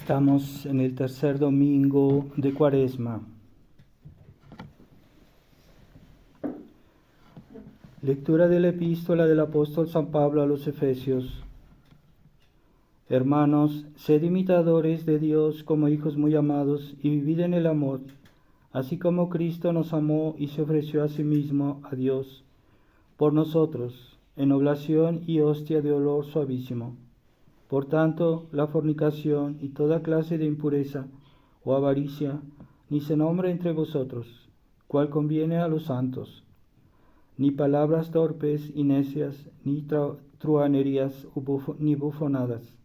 Estamos en el tercer domingo de Cuaresma. Lectura de la epístola del apóstol San Pablo a los Efesios. Hermanos, sed imitadores de Dios como hijos muy amados y vivid en el amor, así como Cristo nos amó y se ofreció a sí mismo a Dios por nosotros, en oblación y hostia de olor suavísimo. Por tanto, la fornicación y toda clase de impureza o avaricia ni se nombre entre vosotros, cual conviene a los santos, ni palabras torpes y necias, ni truhanerías ni bufonadas,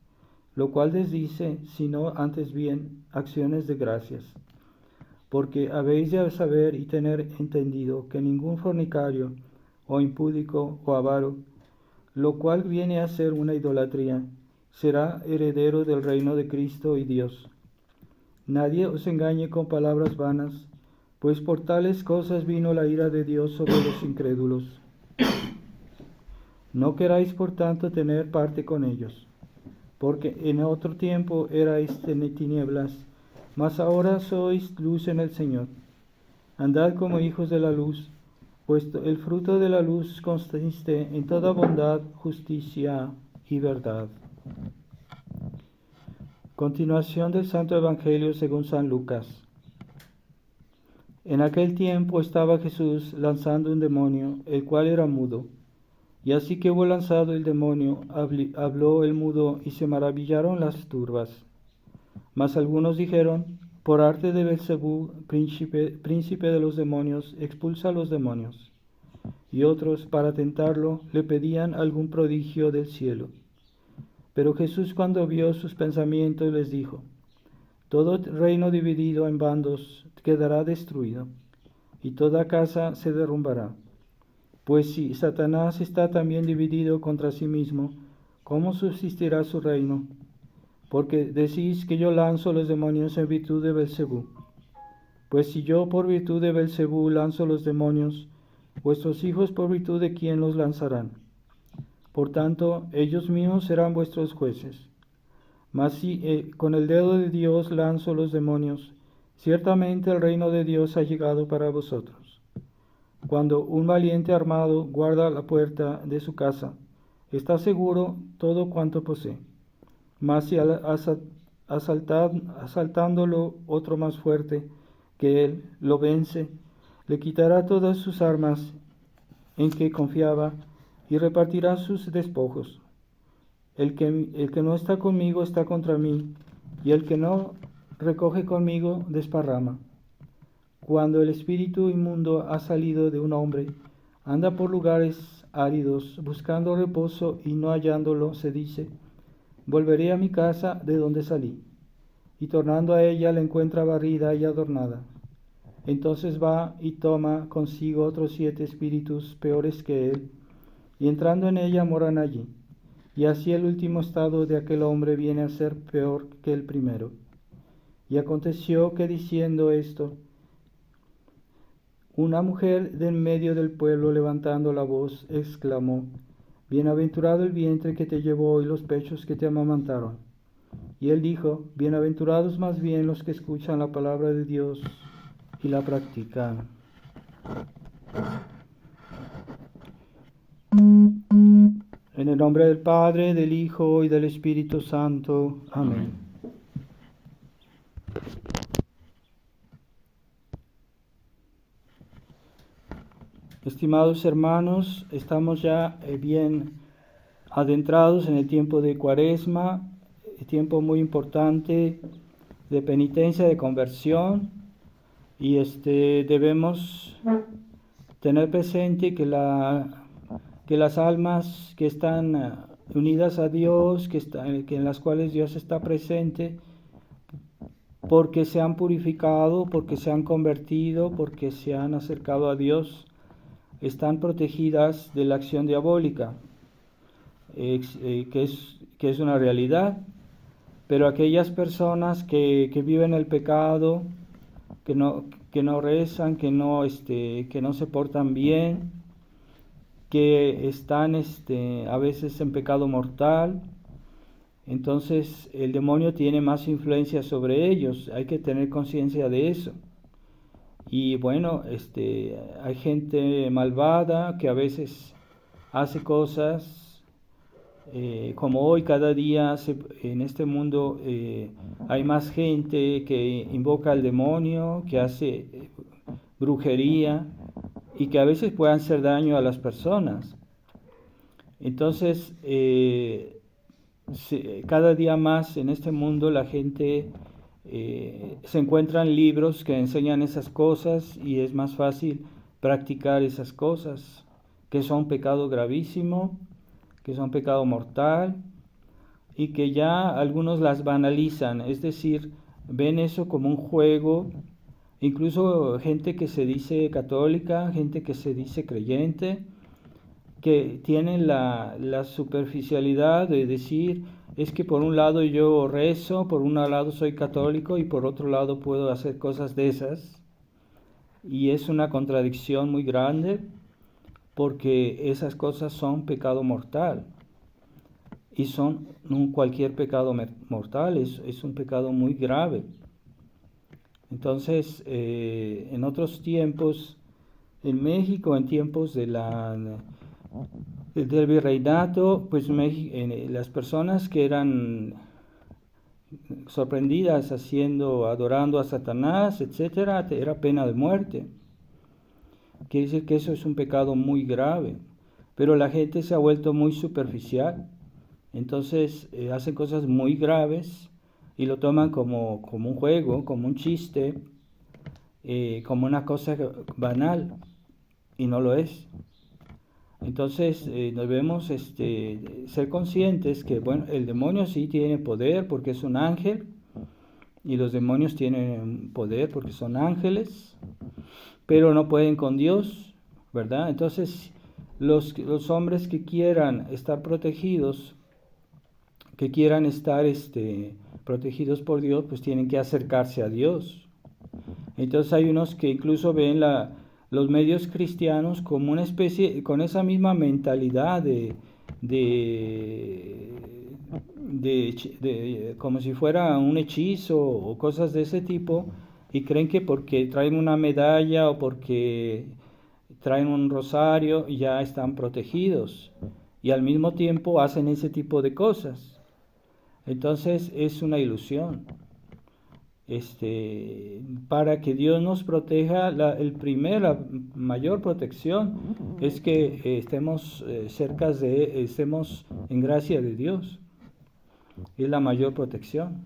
lo cual desdice, sino antes bien acciones de gracias. Porque habéis de saber y tener entendido que ningún fornicario, o impúdico, o avaro, lo cual viene a ser una idolatría, será heredero del reino de Cristo y Dios. Nadie os engañe con palabras vanas, pues por tales cosas vino la ira de Dios sobre los incrédulos. No queráis por tanto tener parte con ellos, porque en otro tiempo erais tinieblas, mas ahora sois luz en el Señor. Andad como hijos de la luz, pues el fruto de la luz consiste en toda bondad, justicia y verdad. Continuación del Santo Evangelio según San Lucas. En aquel tiempo estaba Jesús lanzando un demonio, el cual era mudo. Y así que hubo lanzado el demonio, habló el mudo, y se maravillaron las turbas. Mas algunos dijeron: por arte de Beelzebú, príncipe de los demonios, expulsa a los demonios. Y otros, para tentarlo, le pedían algún prodigio del cielo. Pero Jesús, cuando vio sus pensamientos, les dijo: todo reino dividido en bandos quedará destruido, y toda casa se derrumbará. Pues si Satanás está también dividido contra sí mismo, ¿cómo subsistirá su reino? Porque decís que yo lanzo los demonios en virtud de Beelzebú. Pues si yo por virtud de Beelzebú lanzo los demonios, vuestros hijos por virtud de quién los lanzarán. Por tanto, ellos mismos serán vuestros jueces. Mas si con el dedo de Dios lanzo los demonios, ciertamente el reino de Dios ha llegado para vosotros. Cuando un valiente armado guarda la puerta de su casa, está seguro todo cuanto posee. Mas si asaltándolo otro más fuerte que él lo vence, le quitará todas sus armas en que confiaba y repartirá sus despojos. El que no está conmigo está contra mí, y el que no recoge conmigo desparrama. Cuando el espíritu inmundo ha salido de un hombre, anda por lugares áridos, buscando reposo, y no hallándolo, se dice: volveré a mi casa de donde salí. Y tornando a ella, la encuentra barrida y adornada. Entonces va y toma consigo otros 7 espíritus peores que él, y entrando en ella moran allí. Y así el último estado de aquel hombre viene a ser peor que el primero. Y aconteció que diciendo esto, una mujer de en medio del pueblo, levantando la voz, exclamó: bienaventurado el vientre que te llevó y los pechos que te amamantaron. Y él dijo: bienaventurados más bien los que escuchan la palabra de Dios y la practican. En el nombre del Padre, del Hijo y del Espíritu Santo. Amén. Estimados hermanos, estamos ya bien adentrados en el tiempo de Cuaresma, tiempo muy importante de penitencia, de conversión, y debemos tener presente que las almas que están unidas a Dios, que en las cuales Dios está presente, porque se han purificado, porque se han convertido, porque se han acercado a Dios, están protegidas de la acción diabólica, que es una realidad. Pero aquellas personas que viven el pecado, que no rezan, que no se portan bien, que están a veces en pecado mortal, Entonces el demonio tiene más influencia sobre ellos, hay que tener conciencia de eso. Y bueno, hay gente malvada que a veces hace cosas, como hoy cada día en este mundo hay más gente que invoca al demonio, que hace brujería y que a veces puede hacer daño a las personas. Entonces, cada día más en este mundo la gente se encuentran libros que enseñan esas cosas y es más fácil practicar esas cosas, que son pecado gravísimo, que son pecado mortal y que ya algunos las banalizan, es decir, ven eso como un juego, incluso gente que se dice católica, gente que se dice creyente, que tienen la superficialidad de decir, es que por un lado yo rezo, por un lado soy católico y por otro lado puedo hacer cosas de esas. Y es una contradicción muy grande porque esas cosas son pecado mortal. Y son no cualquier pecado mortal, es un pecado muy grave. Entonces, en otros tiempos, en México, en tiempos del virreinato, pues las personas que eran sorprendidas adorando a Satanás, etcétera, era pena de muerte. Quiere decir que eso es un pecado muy grave, pero la gente se ha vuelto muy superficial, entonces hacen cosas muy graves y lo toman como un juego, como un chiste, como una cosa banal, y no lo es. Entonces debemos ser conscientes que bueno, el demonio sí tiene poder porque es un ángel y los demonios tienen poder porque son ángeles, pero no pueden con Dios, ¿verdad? Entonces los hombres que quieran estar protegidos, que quieran estar protegidos por Dios, pues tienen que acercarse a Dios. Entonces hay unos que incluso ven los medios cristianos como una especie, con esa misma mentalidad como si fuera un hechizo o cosas de ese tipo, y creen que porque traen una medalla o porque traen un rosario ya están protegidos, y al mismo tiempo hacen ese tipo de cosas. Entonces es una ilusión. Para que Dios nos proteja, la mayor protección es que estemos estemos en gracia de Dios. Es la mayor protección.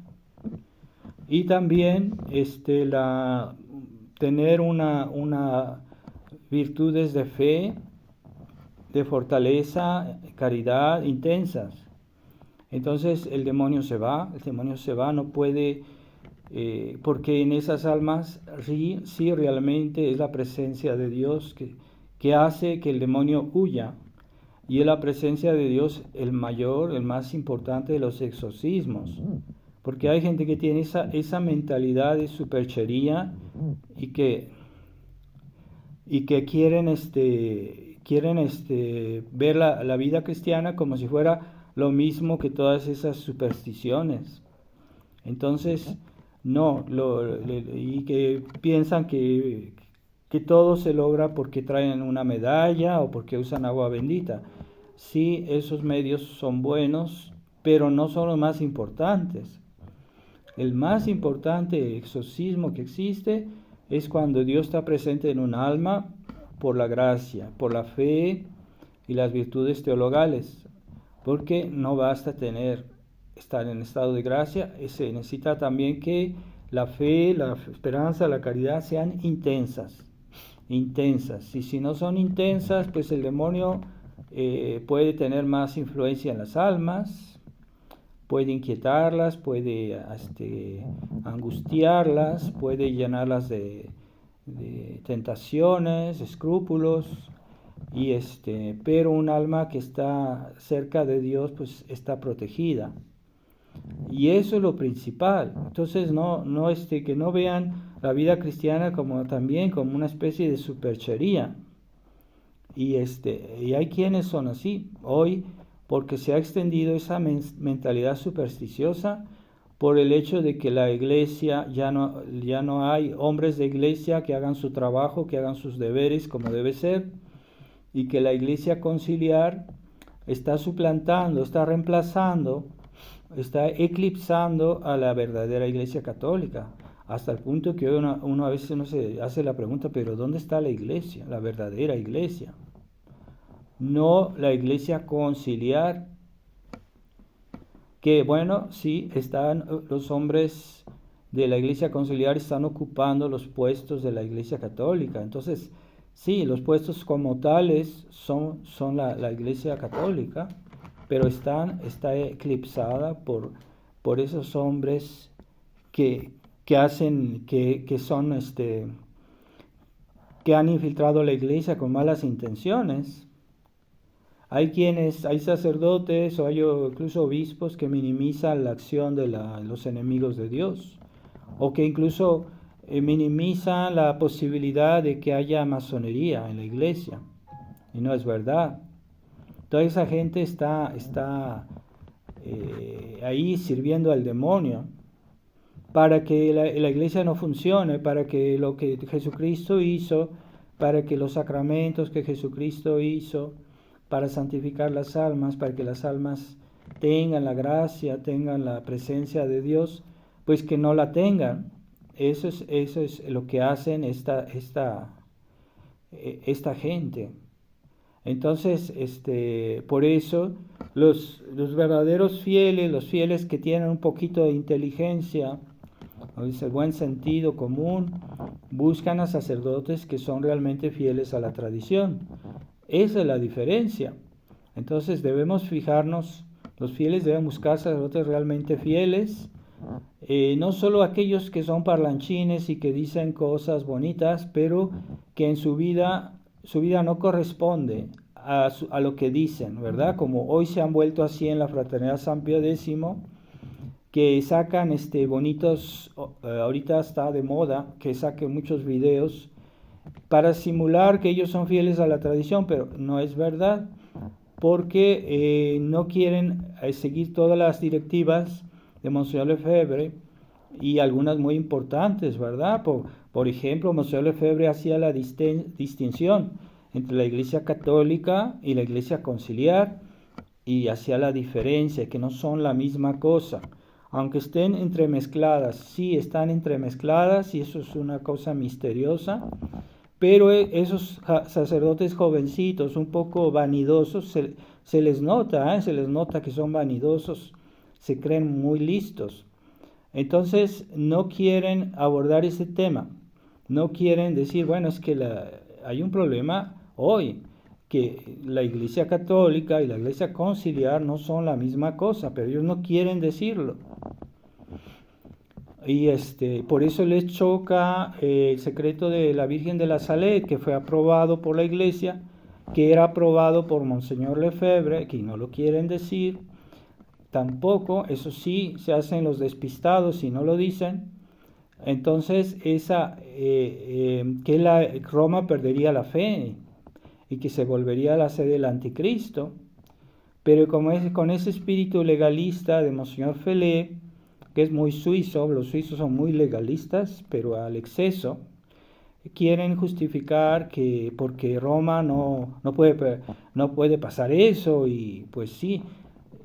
Y también tener una virtudes de fe, de fortaleza, caridad intensas. Entonces el demonio se va, no puede, porque en esas almas sí realmente es la presencia de Dios que hace que el demonio huya. Y es la presencia de Dios el más importante de los exorcismos. Porque hay gente que tiene esa mentalidad de superchería y que quieren ver la vida cristiana como si fuera lo mismo que todas esas supersticiones. Entonces, no, y que piensan que todo se logra porque traen una medalla o porque usan agua bendita. Sí, esos medios son buenos, pero no son los más importantes. El más importante exorcismo que existe es cuando Dios está presente en un alma por la gracia, por la fe y las virtudes teologales, porque no basta estar en estado de gracia, se necesita también que la fe, la esperanza, la caridad sean intensas, y si no son intensas, pues el demonio puede tener más influencia en las almas, puede inquietarlas, puede angustiarlas, puede llenarlas de tentaciones, escrúpulos, pero un alma que está cerca de Dios pues está protegida. Y eso es lo principal. Entonces que no vean la vida cristiana también como una especie de superchería. Y hay quienes son así. Hoy, porque se ha extendido esa mentalidad supersticiosa por el hecho de que la iglesia ya no hay hombres de iglesia que hagan su trabajo, que hagan sus deberes como debe ser, y que la iglesia conciliar está suplantando, está reemplazando, está eclipsando a la verdadera iglesia católica, hasta el punto que uno a veces se hace la pregunta, pero ¿dónde está la iglesia, la verdadera iglesia? No la iglesia conciliar, que bueno, sí, están los hombres de la iglesia conciliar están ocupando los puestos de la iglesia católica. Entonces, sí, los puestos como tales son la iglesia católica, pero está eclipsada por esos hombres que hacen, que son, que han infiltrado la iglesia con malas intenciones. Hay sacerdotes o hay incluso obispos que minimizan la acción de los enemigos de Dios, o que incluso minimizan la posibilidad de que haya masonería en la iglesia, y no es verdad. Toda esa gente está ahí sirviendo al demonio para que la iglesia no funcione, para que lo que Jesucristo hizo, para que los sacramentos que Jesucristo hizo, para santificar las almas, para que las almas tengan la gracia, tengan la presencia de Dios, pues que no la tengan. Eso es lo que hacen esta gente. Entonces, por eso los verdaderos fieles, los fieles que tienen un poquito de inteligencia, el buen sentido común, buscan a sacerdotes que son realmente fieles a la tradición. Esa es la diferencia. Entonces debemos fijarnos, los fieles deben buscar sacerdotes realmente fieles, no solo aquellos que son parlanchines y que dicen cosas bonitas, pero que en su vida no corresponde a lo que dicen, ¿verdad? Como hoy se han vuelto así en la Fraternidad San Pío X, que sacan bonitos, ahorita está de moda, que saquen muchos videos para simular que ellos son fieles a la tradición, pero no es verdad, porque no quieren seguir todas las directivas de Monseñor Lefebvre, y algunas muy importantes, ¿verdad? Por ejemplo, Monseñor Lefebvre hacía la distinción entre la Iglesia Católica y la Iglesia Conciliar, y hacía la diferencia, que no son la misma cosa. Aunque estén entremezcladas, sí están entremezcladas, y eso es una cosa misteriosa, pero esos sacerdotes jovencitos, un poco vanidosos, se les nota que son vanidosos, se creen muy listos. Entonces no quieren abordar ese tema, no quieren decir, bueno, es que hay un problema hoy, que la Iglesia Católica y la Iglesia Conciliar no son la misma cosa, pero ellos no quieren decirlo. Y por eso les choca el secreto de la Virgen de la Salet, que fue aprobado por la Iglesia, que era aprobado por Monseñor Lefebvre, que no lo quieren decir. Tampoco, eso sí, se hacen los despistados y no lo dicen. Entonces, que Roma perdería la fe y que se volvería la sede del anticristo. Pero con ese espíritu legalista de Monseñor Felé, que es muy suizo, los suizos son muy legalistas, pero al exceso, quieren justificar que porque Roma no puede pasar eso, y pues sí,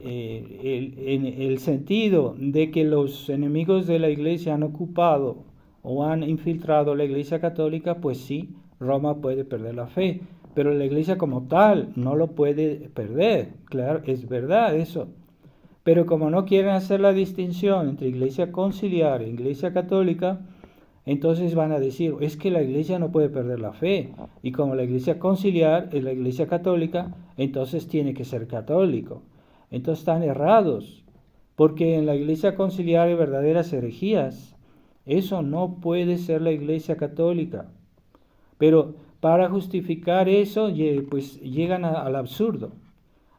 en el sentido de que los enemigos de la iglesia han ocupado o han infiltrado la iglesia católica, pues sí, Roma puede perder la fe, pero la iglesia como tal no lo puede perder, claro, es verdad eso. Pero como no quieren hacer la distinción entre iglesia conciliar e iglesia católica, entonces van a decir, es que la iglesia no puede perder la fe, y como la iglesia conciliar es la iglesia católica, entonces tiene que ser católico. Entonces están errados, porque en la iglesia conciliar hay verdaderas herejías. Eso no puede ser la iglesia católica. Pero para justificar eso, pues llegan al absurdo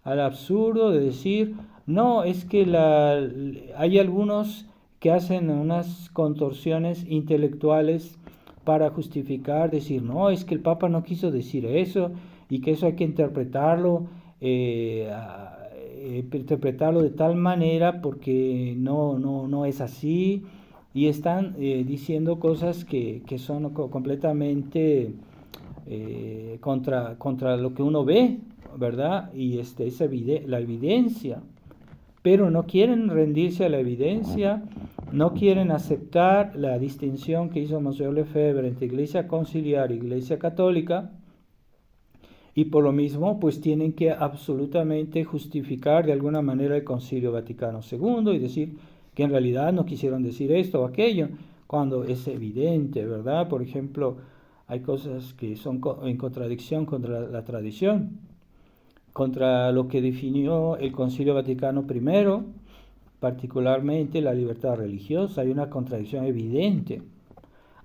de decir, no, es que hay algunos que hacen unas contorsiones intelectuales para justificar, decir, no, es que el Papa no quiso decir eso, y que eso hay que interpretarlo interpretarlo de tal manera porque no es así, y están diciendo cosas que son completamente contra lo que uno ve, ¿verdad? Y es la evidencia, pero no quieren rendirse a la evidencia, no quieren aceptar la distinción que hizo Monsieur Lefebvre entre Iglesia Conciliar y Iglesia Católica, y por lo mismo pues tienen que absolutamente justificar de alguna manera el Concilio Vaticano II y decir que en realidad no quisieron decir esto o aquello, cuando es evidente, ¿verdad? Por ejemplo, hay cosas que son en contradicción contra la tradición, contra lo que definió el Concilio Vaticano I, particularmente la libertad religiosa. Hay una contradicción evidente.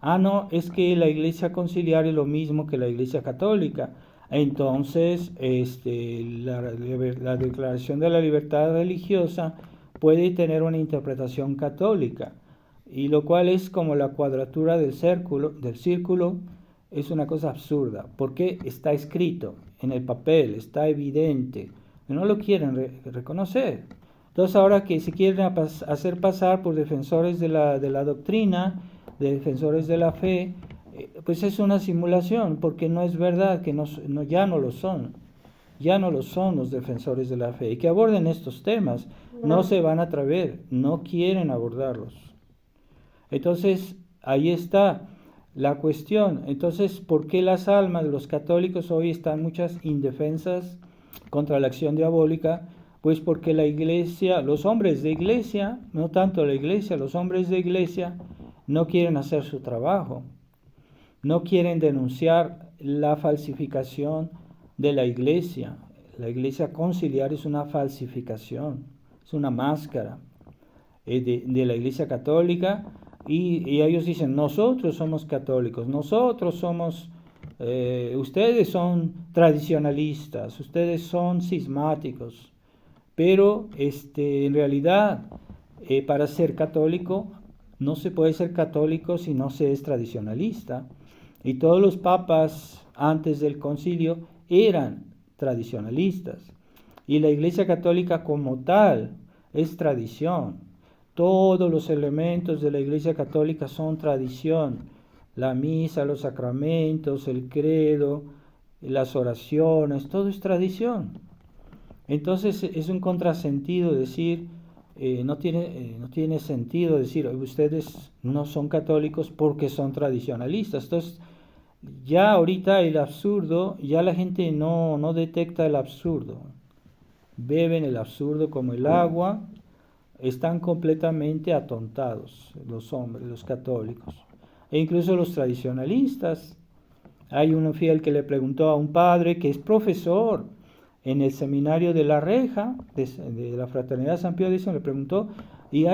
No, es que la Iglesia Conciliar es lo mismo que la Iglesia Católica. Entonces, la Declaración de la Libertad Religiosa puede tener una interpretación católica, y lo cual es como la cuadratura del círculo, es una cosa absurda, porque está escrito en el papel, está evidente, no lo quieren reconocer. Entonces ahora que se quieren hacer pasar por defensores de la doctrina, de defensores de la fe, pues es una simulación, porque no es verdad, que ya no lo son. Ya no lo son los defensores de la fe. Y que aborden estos temas, no se van a atrever, no quieren abordarlos. Entonces, ahí está la cuestión. Entonces, ¿por qué las almas de los católicos hoy están muchas indefensas contra la acción diabólica? Pues porque la iglesia, los hombres de iglesia, no tanto la iglesia, los hombres de iglesia no quieren hacer su trabajo, no quieren denunciar la falsificación de la iglesia. La iglesia conciliar es una falsificación, es una máscara de la iglesia católica, y ellos dicen, nosotros somos católicos, nosotros somos, ustedes son tradicionalistas, ustedes son cismáticos, pero en realidad para ser católico no se puede ser católico si no se es tradicionalista, y todos los papas antes del concilio eran tradicionalistas, y la Iglesia Católica como tal es tradición. Todos los elementos de la Iglesia Católica son tradición: la misa, los sacramentos, el credo, las oraciones, todo es tradición. Entonces es un contrasentido decir, no tiene sentido decir, ustedes no son católicos porque son tradicionalistas. Entonces ya ahorita el absurdo, ya la gente no detecta el absurdo, beben el absurdo como el agua, están completamente atontados los hombres, los católicos, e incluso los tradicionalistas. Hay un fiel que le preguntó a un padre que es profesor en el seminario de La Reja, de la Fraternidad San Pío X, le preguntó, ¿qué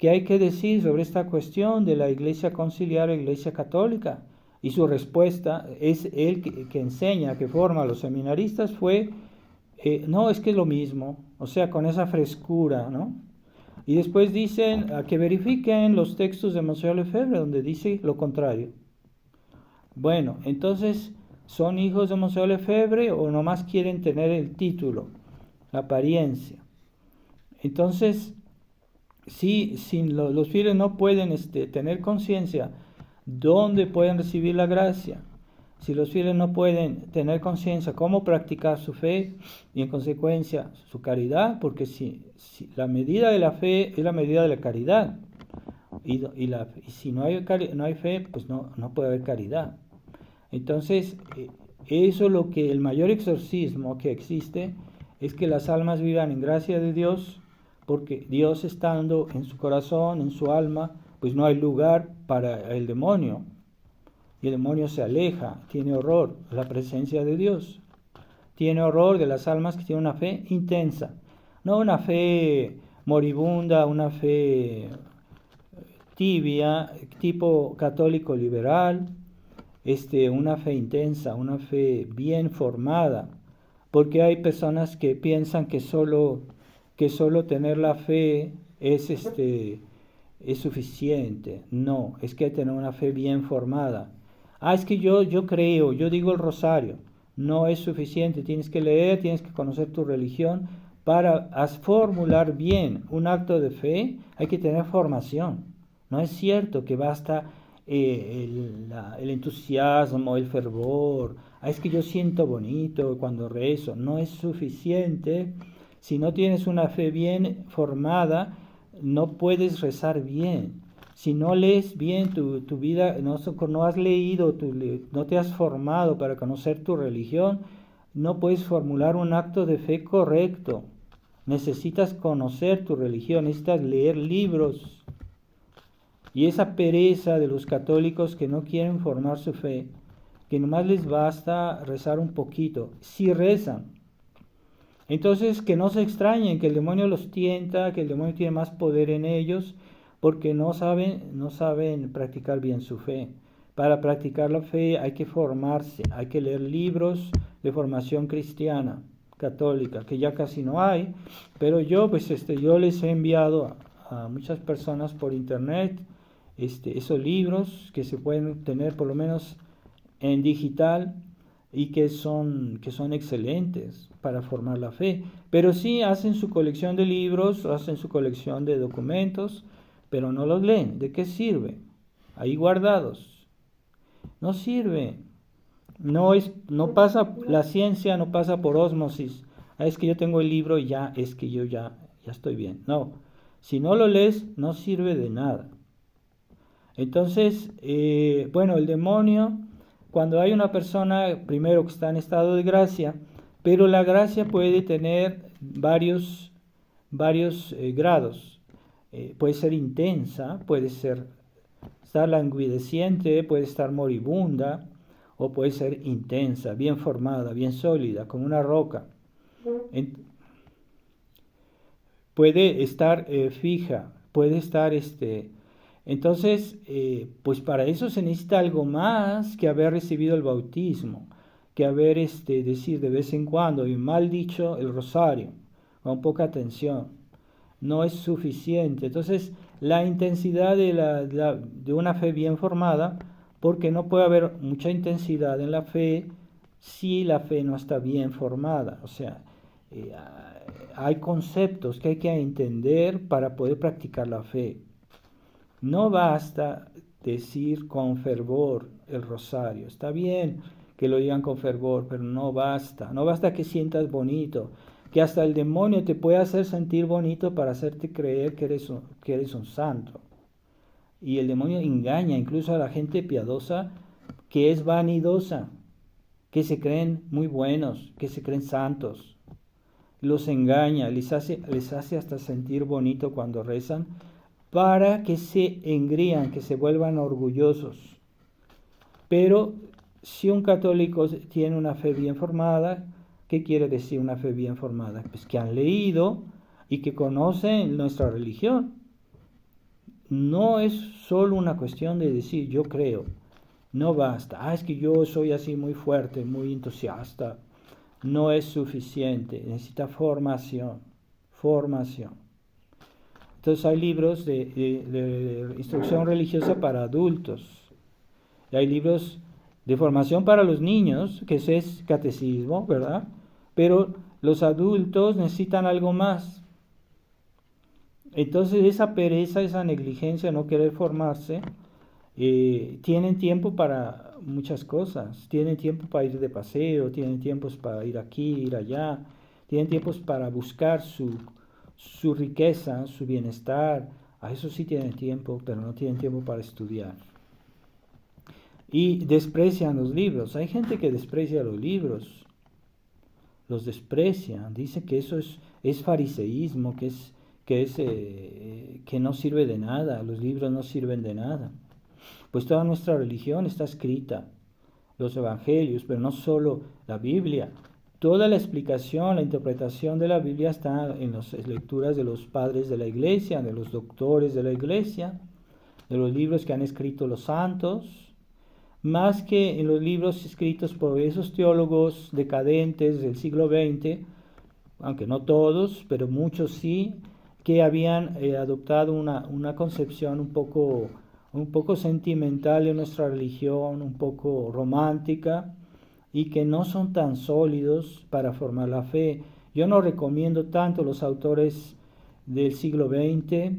hay que decir sobre esta cuestión de la Iglesia Conciliar e Iglesia Católica? Y su respuesta, es él que enseña, que forma a los seminaristas, fue, no, es que es lo mismo, o sea, con esa frescura, ¿no? Y después dicen que verifiquen los textos de Monsieur Lefebvre, donde dice lo contrario. Bueno, entonces, ¿son hijos de Monsieur Lefebvre o nomás quieren tener el título, la apariencia? Entonces, si los fieles no pueden tener conciencia dónde pueden recibir la gracia, si los fieles no pueden tener conciencia cómo practicar su fe y en consecuencia su caridad, porque si la medida de la fe es la medida de la caridad, y si no hay fe, pues no puede haber caridad. Entonces, eso es lo que el mayor exorcismo que existe, es que las almas vivan en gracia de Dios, porque Dios estando en su corazón, en su alma, pues no hay lugar para el demonio. Y el demonio se aleja, tiene horror a la presencia de Dios. Tiene horror de las almas que tienen una fe intensa, no una fe moribunda, una fe tibia, tipo católico liberal, una fe intensa, una fe bien formada, porque hay personas que piensan que solo tener la fe es suficiente. No, es que hay que tener una fe bien formada. Es que yo creo, yo digo el rosario. No es suficiente, tienes que leer, tienes que conocer tu religión. Para formular bien un acto de fe hay que tener formación. No es cierto que basta el entusiasmo, el fervor. Es que yo siento bonito cuando rezo. No es suficiente. Si no tienes una fe bien formada, no puedes rezar bien. Si no lees bien tu vida, no has leído, no te has formado para conocer tu religión, no puedes formular un acto de fe correcto. Necesitas conocer tu religión, necesitas leer libros. Y esa pereza de los católicos que no quieren formar su fe, que nomás les basta rezar un poquito, si rezan. Entonces que no se extrañen que el demonio los tienta, que el demonio tiene más poder en ellos, porque no saben practicar bien su fe. Para practicar la fe hay que formarse, hay que leer libros de formación cristiana, católica, que ya casi no hay, pero yo les he enviado a muchas personas por internet esos libros que se pueden obtener por lo menos en digital y que son excelentes para formar la fe. Pero sí hacen su colección de libros, hacen su colección de documentos, pero no los leen. ¿De qué sirve? Ahí guardados. No sirve. No pasa, la ciencia no pasa por ósmosis. Es que yo tengo el libro y ya, es que yo ya estoy bien. No. Si no lo lees, no sirve de nada. Entonces, el demonio, cuando hay una persona, primero que está en estado de gracia, pero la gracia puede tener varios grados. Puede ser intensa, puede estar languideciente, puede estar moribunda, o puede ser intensa, bien formada, bien sólida, como una roca. Puede estar fija, puede estar entonces, pues para eso se necesita algo más que haber recibido el bautismo, que haber decir de vez en cuando, y mal dicho, el rosario, con poca atención. No es suficiente. Entonces, la intensidad de una fe bien formada, porque no puede haber mucha intensidad en la fe si la fe no está bien formada. O sea, hay conceptos que hay que entender para poder practicar la fe. No basta decir con fervor el rosario. Está bien que lo digan con fervor, pero no basta. No basta que sientas bonito, que hasta el demonio te puede hacer sentir bonito para hacerte creer que eres un santo. Y el demonio engaña incluso a la gente piadosa que es vanidosa, que se creen muy buenos, que se creen santos. Los engaña, les hace hasta sentir bonito cuando rezan, para que se engrían, que se vuelvan orgullosos. Pero si un católico tiene una fe bien formada, ¿qué quiere decir una fe bien formada? Pues que han leído y que conocen nuestra religión. No es solo una cuestión de decir yo creo, no basta. Es que yo soy así muy fuerte, muy entusiasta. No es suficiente, necesita formación. Entonces hay libros de instrucción religiosa para adultos. Y hay libros de formación para los niños, que ese es catecismo, ¿verdad? Pero los adultos necesitan algo más. Entonces esa pereza, esa negligencia, no querer formarse, tienen tiempo para muchas cosas. Tienen tiempo para ir de paseo, tienen tiempos para ir aquí, ir allá. Tienen tiempos para buscar su riqueza, su bienestar. A eso sí tienen tiempo, pero no tienen tiempo para estudiar. Y desprecian los libros. Hay gente que desprecia los libros. Los desprecia. Dice que eso es fariseísmo, que no sirve de nada. Los libros no sirven de nada. Pues toda nuestra religión está escrita. Los evangelios, pero no solo la Biblia. Toda la explicación, la interpretación de la Biblia está en las lecturas de los padres de la iglesia, de los doctores de la iglesia, de los libros que han escrito los santos, más que en los libros escritos por esos teólogos decadentes del siglo XX, aunque no todos, pero muchos sí, que habían adoptado una concepción un poco sentimental de nuestra religión, un poco romántica, y que no son tan sólidos para formar la fe. Yo no recomiendo tanto los autores del siglo XX,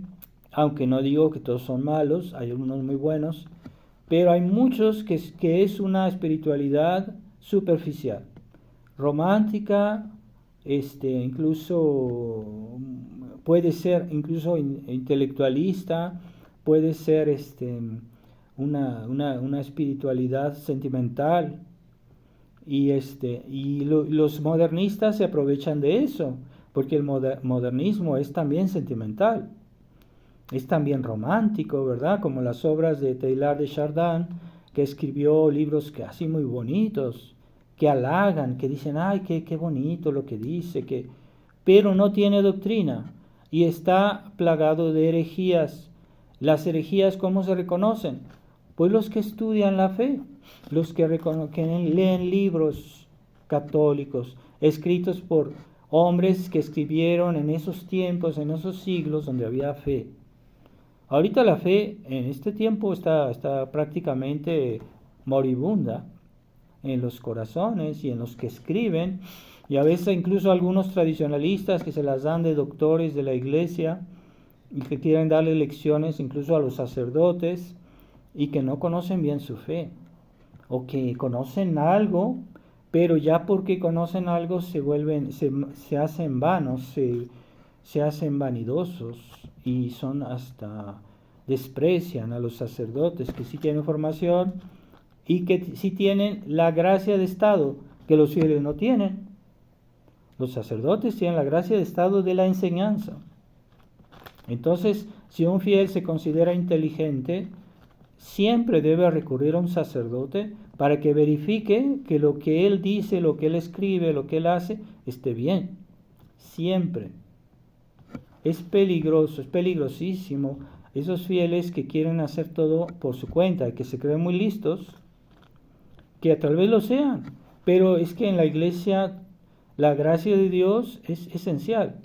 aunque no digo que todos son malos, hay algunos muy buenos, pero hay muchos que es una espiritualidad superficial, romántica, incluso puede ser incluso intelectualista, puede ser una espiritualidad sentimental, y los modernistas se aprovechan de eso, porque el modernismo es también sentimental, es también romántico, ¿verdad? Como las obras de Teilhard de Chardin, que escribió libros casi muy bonitos, que halagan, que dicen, ay, qué bonito lo que dice, pero no tiene doctrina y está plagado de herejías. Las herejías, ¿cómo se reconocen? Pues los que estudian la fe, los que leen libros católicos, escritos por hombres que escribieron en esos tiempos, en esos siglos donde había fe. Ahorita la fe en este tiempo está prácticamente moribunda en los corazones y en los que escriben, y a veces incluso algunos tradicionalistas que se las dan de doctores de la iglesia y que quieren darle lecciones incluso a los sacerdotes y que no conocen bien su fe, o que conocen algo, pero ya porque conocen algo se hacen vanos, se hacen vanidosos y desprecian a los sacerdotes que sí tienen formación y que sí tienen la gracia de estado que los fieles no tienen. Los sacerdotes tienen la gracia de estado de la enseñanza. Entonces, si un fiel se considera inteligente, siempre debe recurrir a un sacerdote para que verifique que lo que él dice, lo que él escribe, lo que él hace, esté bien. Siempre. Es peligroso, es peligrosísimo esos fieles que quieren hacer todo por su cuenta, que se creen muy listos, que tal vez lo sean, pero es que en la iglesia la gracia de Dios es esencial.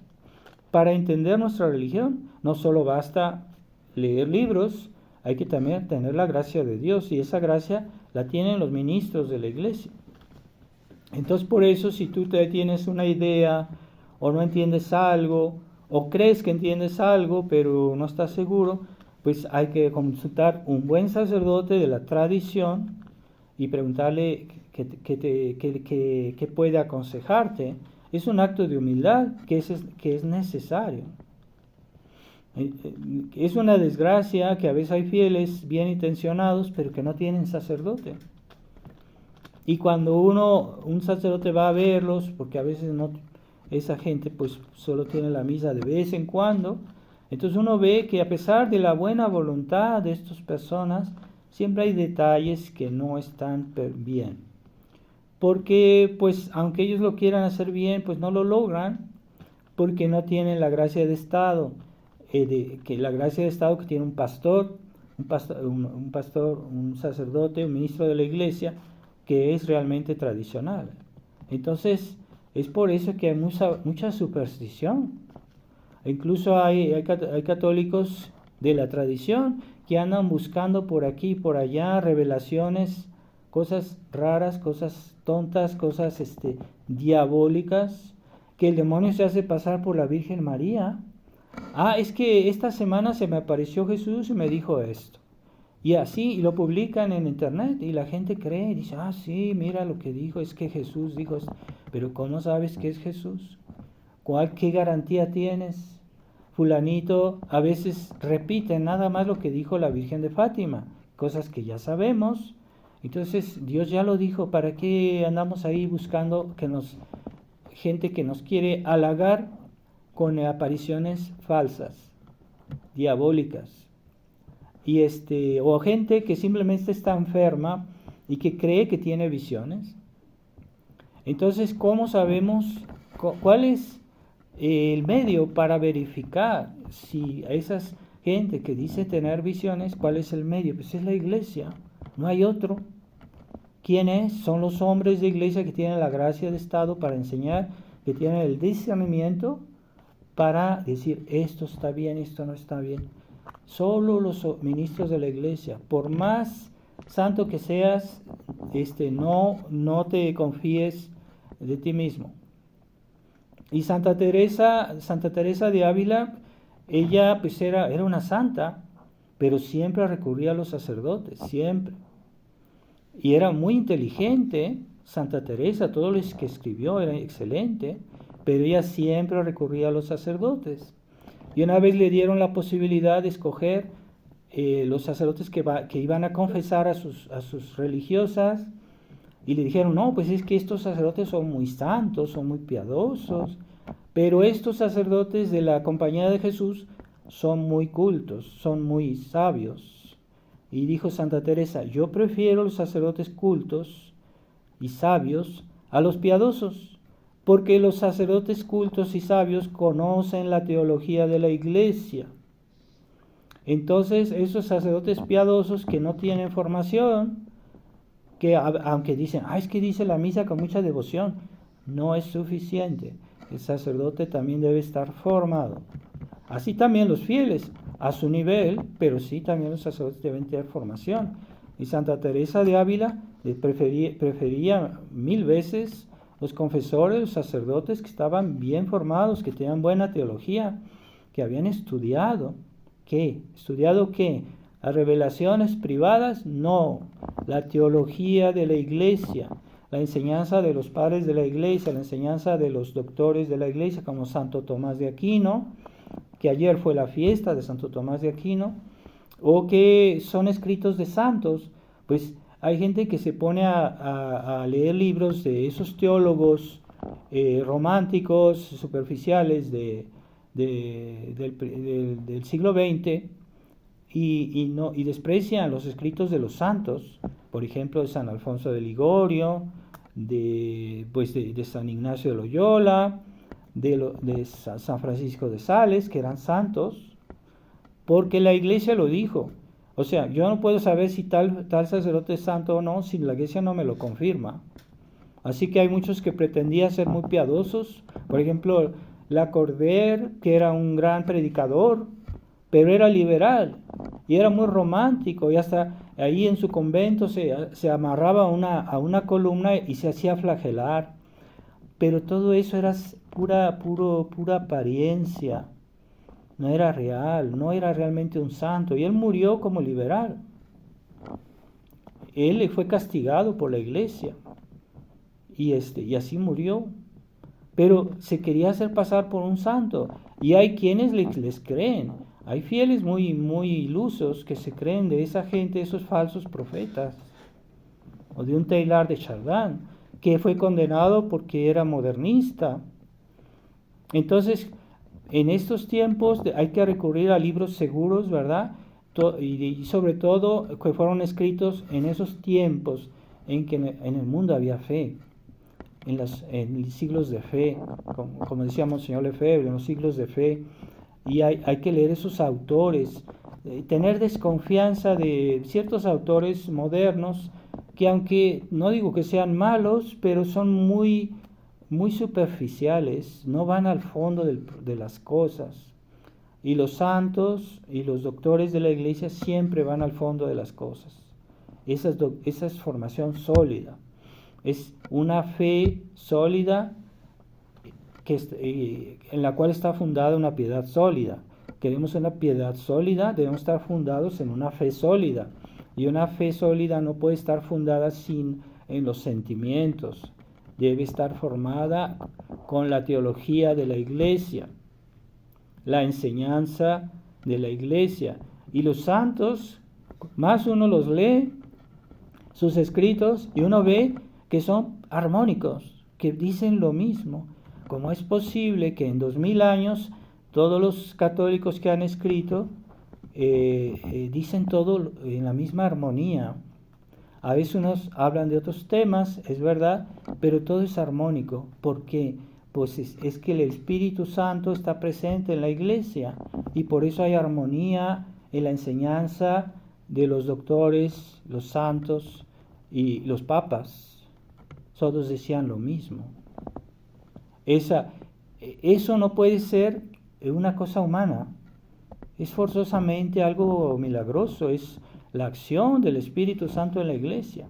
Para entender nuestra religión no solo basta leer libros, hay que también tener la gracia de Dios, y esa gracia la tienen los ministros de la iglesia. Entonces, por eso, si tú tienes una idea o no entiendes algo, o crees que entiendes algo pero no estás seguro, pues hay que consultar un buen sacerdote de la tradición y preguntarle qué puede aconsejarte. Es un acto de humildad que es necesario. Es una desgracia que a veces hay fieles bien intencionados pero que no tienen sacerdote. Y cuando un sacerdote va a verlos, porque a veces esa gente pues solo tiene la misa de vez en cuando, entonces uno ve que a pesar de la buena voluntad de estas personas, siempre hay detalles que no están bien. Porque pues aunque ellos lo quieran hacer bien, pues no lo logran, porque no tienen la gracia de estado, que la gracia de estado que tiene un pastor, un sacerdote, un ministro de la iglesia, que es realmente tradicional. Entonces, es por eso que hay mucha superstición. Incluso hay católicos de la tradición que andan buscando por aquí y por allá revelaciones, cosas raras, cosas tontas, cosas diabólicas, que el demonio se hace pasar por la Virgen María. Es que esta semana se me apareció Jesús y me dijo esto. Y así, y lo publican en internet y la gente cree y dice, sí, mira lo que dijo, es que Jesús dijo esto. Pero ¿cómo sabes que es Jesús? ¿Qué garantía tienes? Fulanito a veces repite nada más lo que dijo la Virgen de Fátima, cosas que ya sabemos. Entonces Dios ya lo dijo, ¿para qué andamos ahí buscando gente que nos quiere halagar con apariciones falsas, diabólicas? O gente que simplemente está enferma y que cree que tiene visiones. Entonces, ¿cómo sabemos cuál es el medio para verificar si a esa gente que dice tener visiones, cuál es el medio? Pues es la iglesia, no hay otro. ¿Quién es? Son los hombres de iglesia que tienen la gracia de estado para enseñar, que tienen el discernimiento para decir esto está bien, esto no está bien. Solo los ministros de la iglesia, por más santo que seas, no te confíes de ti mismo. Y Santa Teresa de Ávila, ella pues era una santa, pero siempre recurría a los sacerdotes, siempre. Y era muy inteligente, Santa Teresa, todo lo que escribió era excelente, pero ella siempre recurría a los sacerdotes. Y una vez le dieron la posibilidad de escoger los sacerdotes que iban a confesar a sus religiosas, y le dijeron, no, pues es que estos sacerdotes son muy santos, son muy piadosos, pero estos sacerdotes de la Compañía de Jesús son muy cultos, son muy sabios. Y dijo Santa Teresa, yo prefiero los sacerdotes cultos y sabios a los piadosos, porque los sacerdotes cultos y sabios conocen la teología de la Iglesia. Entonces, esos sacerdotes piadosos que no tienen formación, que aunque dicen, es que dice la misa con mucha devoción, no es suficiente. El sacerdote también debe estar formado. Así también los fieles, a su nivel, pero sí también los sacerdotes deben tener formación. Y Santa Teresa de Ávila prefería 1000 veces los confesores, los sacerdotes que estaban bien formados, que tenían buena teología, que habían estudiado. ¿Qué? ¿Estudiado qué? ¿Las revelaciones privadas? No. La teología de la Iglesia, la enseñanza de los padres de la Iglesia, la enseñanza de los doctores de la Iglesia, como Santo Tomás de Aquino, que ayer fue la fiesta de Santo Tomás de Aquino, o que son escritos de santos. Pues hay gente que se pone a leer libros de esos teólogos románticos, superficiales del siglo XX, y desprecian los escritos de los santos, por ejemplo de San Alfonso de Ligorio, de San Ignacio de Loyola, de San Francisco de Sales, que eran santos, porque la Iglesia lo dijo. O sea, yo no puedo saber si tal sacerdote es santo o no si la Iglesia no me lo confirma. Así que hay muchos que pretendían ser muy piadosos. Por ejemplo, Lacordaire, que era un gran predicador, pero era liberal y era muy romántico, y hasta ahí en su convento se amarraba a una columna y se hacía flagelar. Pero todo eso era pura apariencia, no era real, no era realmente un santo, y él murió como liberal. Él fue castigado por la Iglesia y así murió, pero se quería hacer pasar por un santo, y hay quienes les creen. Hay fieles muy ilusos que se creen de esa gente, esos falsos profetas, o de un Teilhard de Chardin, que fue condenado porque era modernista. Entonces, en estos tiempos hay que recurrir a libros seguros, ¿verdad? Y sobre todo que fueron escritos en esos tiempos en que en el mundo había fe, en los siglos de fe, como decía Monseñor Lefebvre, en los siglos de fe. Y hay que leer esos autores, tener desconfianza de ciertos autores modernos que, aunque no digo que sean malos, pero son muy superficiales, no van al fondo de las cosas. Y los santos y los doctores de la Iglesia siempre van al fondo de las cosas. Esa es formación sólida, es una fe sólida en la cual está fundada una piedad sólida. Queremos una piedad sólida, debemos estar fundados en una fe sólida. Y una fe sólida no puede estar fundada en los sentimientos. Debe estar formada con la teología de la Iglesia, la enseñanza de la Iglesia. Y los santos, más uno los lee, sus escritos, y uno ve que son armónicos, que dicen lo mismo. ¿Cómo es posible que en 2000 años todos los católicos que han escrito dicen todo en la misma armonía? A veces unos hablan de otros temas, es verdad, pero todo es armónico. ¿Por qué? Pues es que el Espíritu Santo está presente en la Iglesia, y por eso hay armonía en la enseñanza de los doctores, los santos y los papas. Todos decían lo mismo. Eso no puede ser una cosa humana, es forzosamente algo milagroso, es la acción del Espíritu Santo en la iglesia,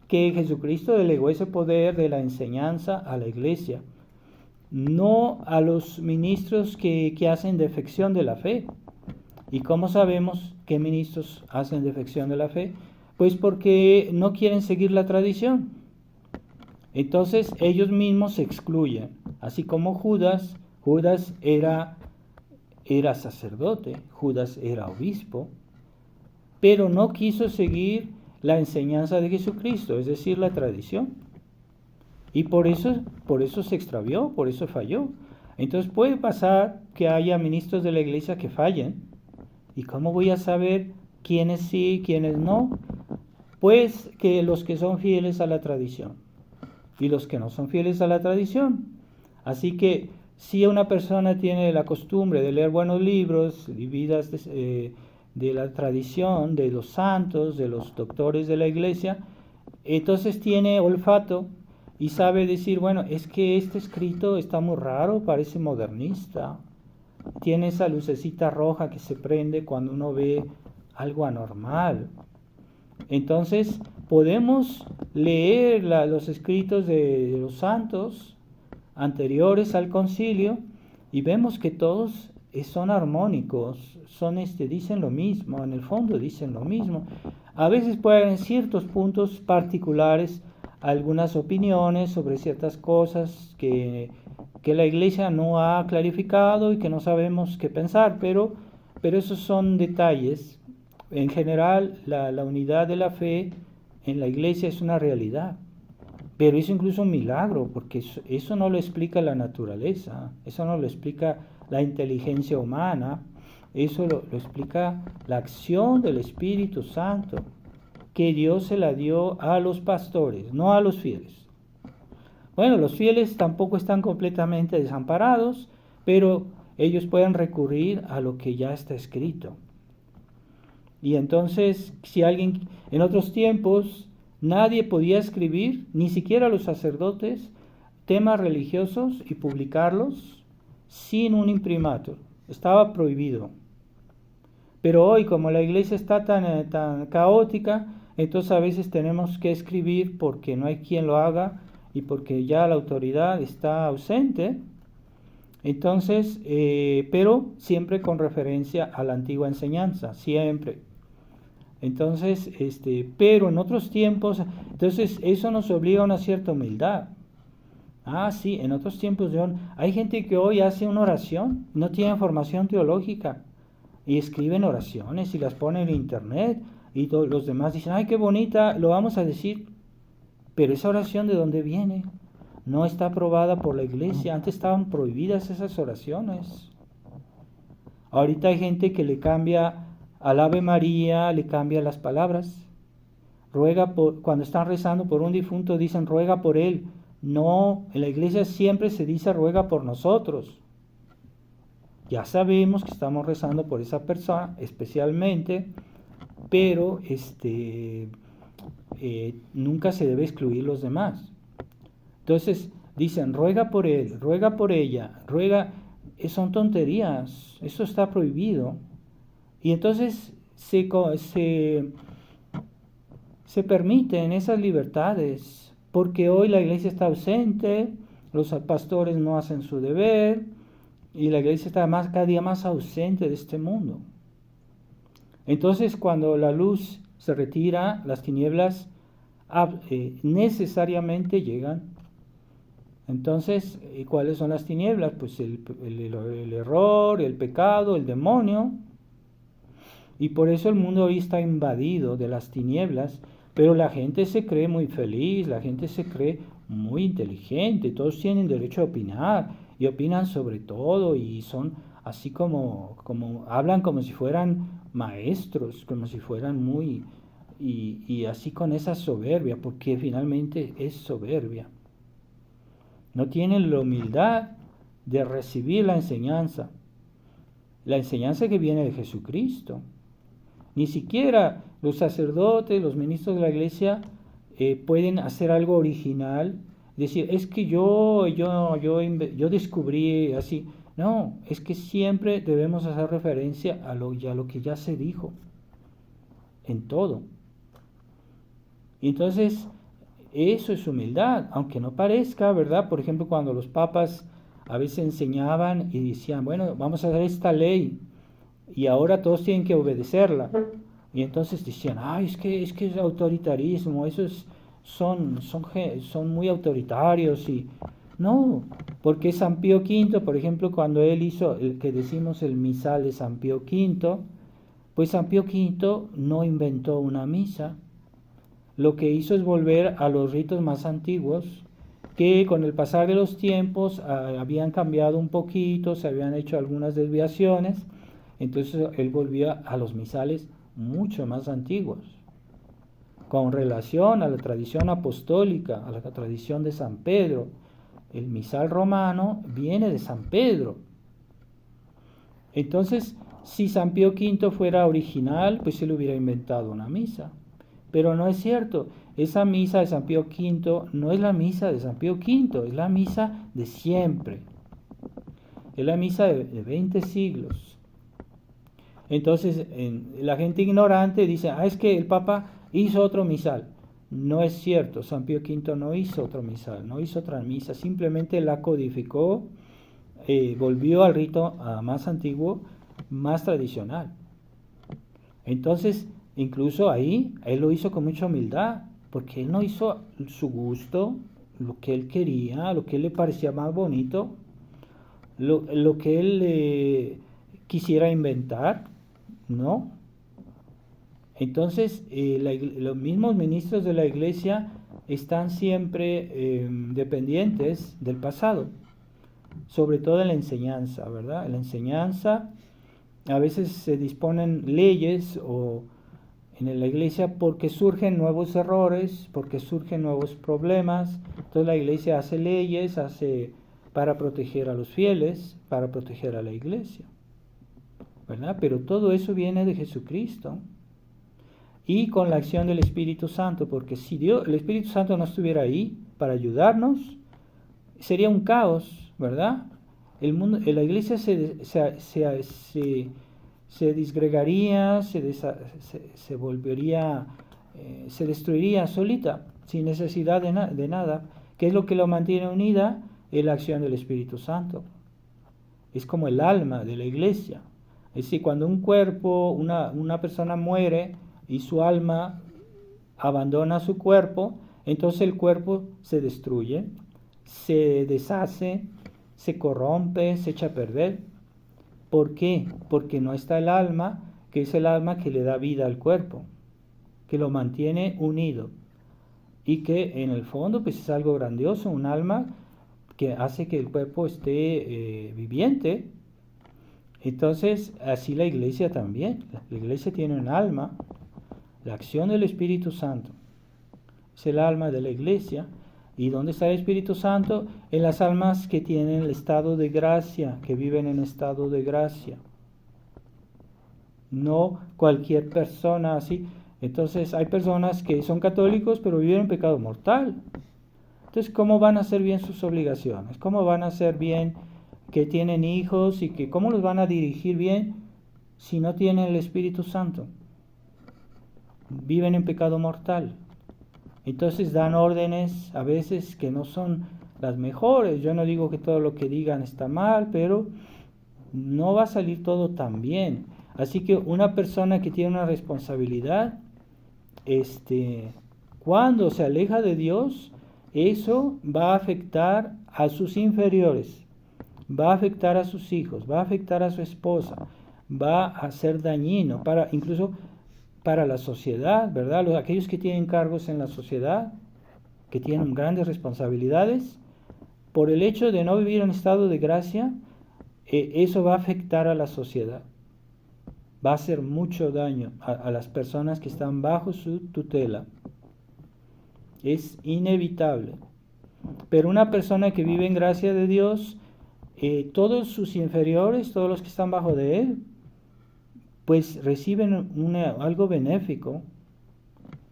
que Jesucristo delegó ese poder de la enseñanza a la iglesia, no a los ministros que hacen defección de la fe. ¿Y cómo sabemos qué ministros hacen defección de la fe? Pues porque no quieren seguir la tradición. Entonces ellos mismos se excluyen, así como Judas era sacerdote, Judas era obispo, pero no quiso seguir la enseñanza de Jesucristo, es decir, la tradición. Y por eso se extravió, por eso falló. Entonces puede pasar que haya ministros de la iglesia que fallen. ¿Y cómo voy a saber quiénes sí, quiénes no? Pues que los que son fieles a la tradición y los que no son fieles a la tradición. Así que si una persona tiene la costumbre de leer buenos libros y vidas de la tradición, de los santos, de los doctores de la iglesia, entonces tiene olfato y sabe decir, bueno, es que este escrito está muy raro, parece modernista, tiene esa lucecita roja que se prende cuando uno ve algo anormal. Entonces podemos leer los escritos de los santos anteriores al concilio y vemos que todos son armónicos, dicen lo mismo, en el fondo dicen lo mismo. A veces pueden haber en ciertos puntos particulares algunas opiniones sobre ciertas cosas que la iglesia no ha clarificado y que no sabemos qué pensar, pero esos son detalles. En general, la unidad de la fe en la iglesia es una realidad, pero es incluso un milagro, porque eso no lo explica la naturaleza, eso no lo explica la inteligencia humana, eso lo explica la acción del Espíritu Santo, que Dios se la dio a los pastores, no a los fieles. Bueno, los fieles tampoco están completamente desamparados, pero ellos pueden recurrir a lo que ya está escrito. Y entonces, si alguien, en otros tiempos, nadie podía escribir, ni siquiera los sacerdotes, temas religiosos y publicarlos sin un imprimatur. Estaba prohibido. Pero hoy, como la iglesia está tan caótica, entonces a veces tenemos que escribir porque no hay quien lo haga y porque ya la autoridad está ausente. Entonces, pero siempre con referencia a la antigua enseñanza, siempre. Entonces, pero en otros tiempos, entonces eso nos obliga a una cierta humildad. Ah, sí, en otros tiempos, hay gente que hoy hace una oración, no tiene formación teológica, y escriben oraciones y las ponen en internet, y los demás dicen, ay, qué bonita, lo vamos a decir, pero esa oración ¿de dónde viene? No está aprobada por la iglesia, antes estaban prohibidas esas oraciones. Ahorita hay gente que le cambia al Ave María, le cambia las palabras. Cuando están rezando por un difunto dicen ruega por él. No, en la iglesia siempre se dice ruega por nosotros. Ya sabemos que estamos rezando por esa persona especialmente, pero nunca se debe excluir los demás. Entonces dicen ruega por él, ruega por ella, son tonterías, eso está prohibido. Y entonces se permiten esas libertades, porque hoy la iglesia está ausente, los pastores no hacen su deber, y la iglesia está cada día más ausente de este mundo. Entonces, cuando la luz se retira, las tinieblas necesariamente llegan. Entonces, ¿cuáles son las tinieblas? Pues el error, el pecado, el demonio. Y por eso el mundo hoy está invadido de las tinieblas, pero la gente se cree muy feliz, la gente se cree muy inteligente, todos tienen derecho a opinar y opinan sobre todo y son así como hablan como si fueran maestros, como si fueran muy y así con esa soberbia, porque finalmente es soberbia. No tienen la humildad de recibir la enseñanza que viene de Jesucristo. Ni siquiera los sacerdotes, los ministros de la iglesia pueden hacer algo original, decir, es que yo descubrí así. No, es que siempre debemos hacer referencia a lo que ya se dijo. en todo. Y entonces, eso es humildad, aunque no parezca, ¿verdad? Por ejemplo, cuando los papas a veces enseñaban y decían, bueno, vamos a hacer esta ley y ahora todos tienen que obedecerla. Y entonces decían, ay, es que es autoritarismo, son muy autoritarios. Y no, porque San Pío V, por ejemplo, cuando él hizo el que decimos el misal de San Pío V, pues San Pío V no inventó una misa. Lo que hizo es volver a los ritos más antiguos, que con el pasar de los tiempos habían cambiado un poquito, se habían hecho algunas desviaciones. Entonces él volvió a los misales mucho más antiguos, con relación a la tradición apostólica, a la tradición de San Pedro. El misal romano viene de San Pedro. Entonces, si San Pío V fuera original, pues él hubiera inventado una misa. Pero no es cierto. Esa misa de San Pío V no es la misa de San Pío V, es la misa de siempre. Es la misa de 20 siglos. Entonces, la gente ignorante dice, es que el Papa hizo otro misal. No es cierto, San Pío V no hizo otro misal, no hizo otra misa, simplemente la codificó, volvió al rito más antiguo, más tradicional. Entonces, incluso ahí, él lo hizo con mucha humildad, porque él no hizo su gusto, lo que él quería, lo que él le parecía más bonito, lo que él quisiera inventar, ¿no? Entonces, los mismos ministros de la Iglesia están siempre dependientes del pasado, sobre todo en la enseñanza, ¿verdad? En la enseñanza a veces se disponen leyes en la Iglesia porque surgen nuevos errores, porque surgen nuevos problemas. Entonces la Iglesia hace leyes, para proteger a los fieles, para proteger a la Iglesia, ¿verdad? Pero todo eso viene de Jesucristo y con la acción del Espíritu Santo, porque si el Espíritu Santo no estuviera ahí para ayudarnos, sería un caos, ¿verdad? El mundo, la Iglesia se disgregaría, se volvería, se destruiría solita, sin necesidad de nada. ¿Qué es lo que lo mantiene unida? Es la acción del Espíritu Santo. Es como el alma de la Iglesia. Es decir, cuando un cuerpo, una persona muere y su alma abandona su cuerpo, entonces el cuerpo se destruye, se deshace, se corrompe, se echa a perder. ¿Por qué? Porque no está el alma, que es el alma que le da vida al cuerpo, que lo mantiene unido y que en el fondo pues es algo grandioso, un alma que hace que el cuerpo esté viviente. Entonces, así la Iglesia también. La Iglesia tiene un alma. La acción del Espíritu Santo es el alma de la Iglesia. ¿Y dónde está el Espíritu Santo? En las almas que tienen el estado de gracia, que viven en estado de gracia. No cualquier persona así. Entonces hay personas que son católicos pero viven en pecado mortal. Entonces, ¿cómo van a hacer bien sus obligaciones? ¿Cómo van a hacer bien que tienen hijos y cómo los van a dirigir bien si no tienen el Espíritu Santo? Viven en pecado mortal. Entonces dan órdenes a veces que no son las mejores. Yo no digo que todo lo que digan está mal, pero no va a salir todo tan bien. Así que una persona que tiene una responsabilidad, cuando se aleja de Dios, eso va a afectar a sus inferiores, va a afectar a sus hijos, va a afectar a su esposa, va a ser dañino incluso para la sociedad, ¿verdad? Aquellos que tienen cargos en la sociedad, que tienen grandes responsabilidades, por el hecho de no vivir en estado de gracia, eso va a afectar a la sociedad. Va a hacer mucho daño a las personas que están bajo su tutela. Es inevitable. Pero una persona que vive en gracia de Dios, todos sus inferiores, todos los que están bajo de él, pues reciben algo benéfico,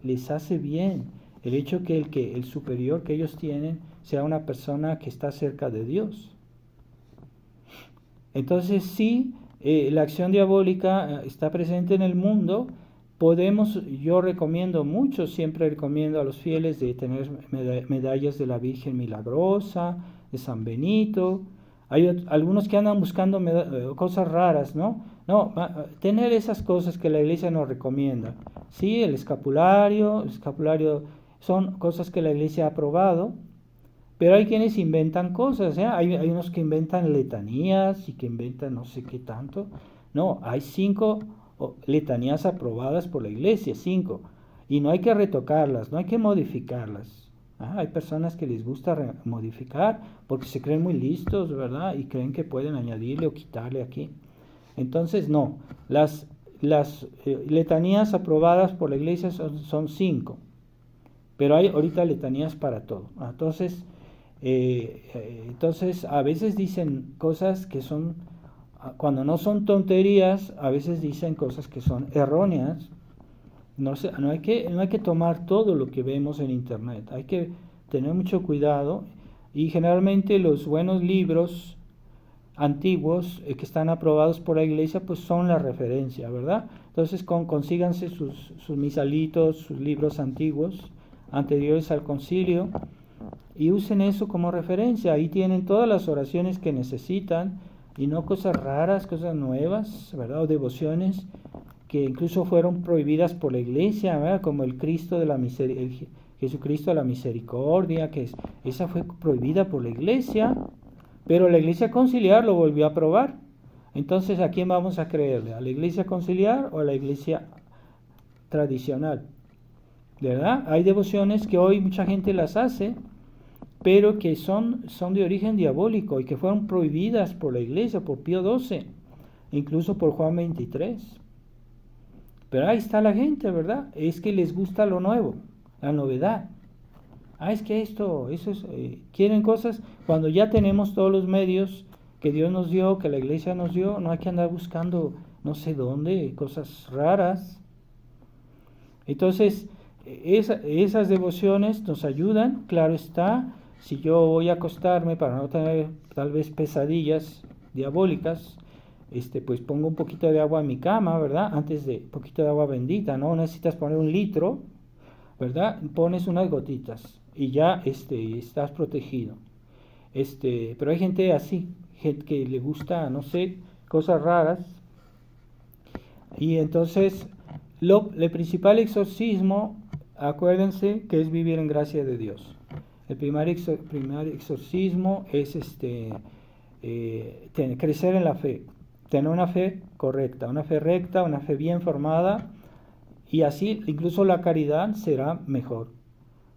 les hace bien el hecho que el superior que ellos tienen sea una persona que está cerca de Dios. Entonces sí, la acción diabólica está presente en el mundo, yo recomiendo mucho, siempre recomiendo a los fieles de tener medallas de la Virgen Milagrosa, de San Benito. Hay algunos que andan buscando cosas raras, ¿no? No, tener esas cosas que la iglesia nos recomienda. Sí, el escapulario son cosas que la iglesia ha aprobado, pero hay quienes inventan cosas, ¿eh? Hay unos que inventan letanías y que inventan no sé qué tanto. No, hay 5 letanías aprobadas por la iglesia, 5. Y no hay que retocarlas, no hay que modificarlas. Hay personas que les gusta modificar porque se creen muy listos, ¿verdad? Y creen que pueden añadirle o quitarle aquí. Entonces, no. Las letanías aprobadas por la iglesia son 5. Pero hay ahorita letanías para todo. Entonces, a veces dicen cosas que son, cuando no son tonterías, a veces dicen cosas que son erróneas. No hay que tomar todo lo que vemos en internet. Hay que tener mucho cuidado. Y generalmente los buenos libros antiguos que están aprobados por la iglesia, pues son la referencia, ¿verdad? Entonces consíganse sus misalitos, sus libros antiguos, anteriores al concilio, y usen eso como referencia. Ahí tienen todas las oraciones que necesitan, y no cosas raras, cosas nuevas, ¿verdad? O devociones que incluso fueron prohibidas por la iglesia, ¿verdad? Como el Cristo de la Jesucristo de la Misericordia, esa fue prohibida por la iglesia, pero la iglesia conciliar lo volvió a aprobar. Entonces, ¿a quién vamos a creerle? ¿A la iglesia conciliar o a la iglesia tradicional? ¿Verdad? Hay devociones que hoy mucha gente las hace, pero que son de origen diabólico y que fueron prohibidas por la iglesia, por Pío XII, incluso por Juan XXIII. Pero ahí está la gente, ¿verdad? Es que les gusta lo nuevo, la novedad. Es que eso es, quieren cosas, cuando ya tenemos todos los medios que Dios nos dio, que la iglesia nos dio, no hay que andar buscando no sé dónde, cosas raras. Entonces, esas devociones nos ayudan, claro está, si yo voy a acostarme para no tener tal vez pesadillas diabólicas, pues pongo un poquito de agua en mi cama, ¿verdad? Antes de, un poquito de agua bendita, no necesitas poner 1 litro, ¿verdad? Pones unas gotitas y ya estás protegido. Pero hay gente así, gente que le gusta, no sé, cosas raras. Y entonces, el principal exorcismo, acuérdense que es vivir en gracia de Dios. El primer exorcismo es crecer en la fe, tener una fe correcta, una fe recta, una fe bien formada, y así incluso la caridad será mejor,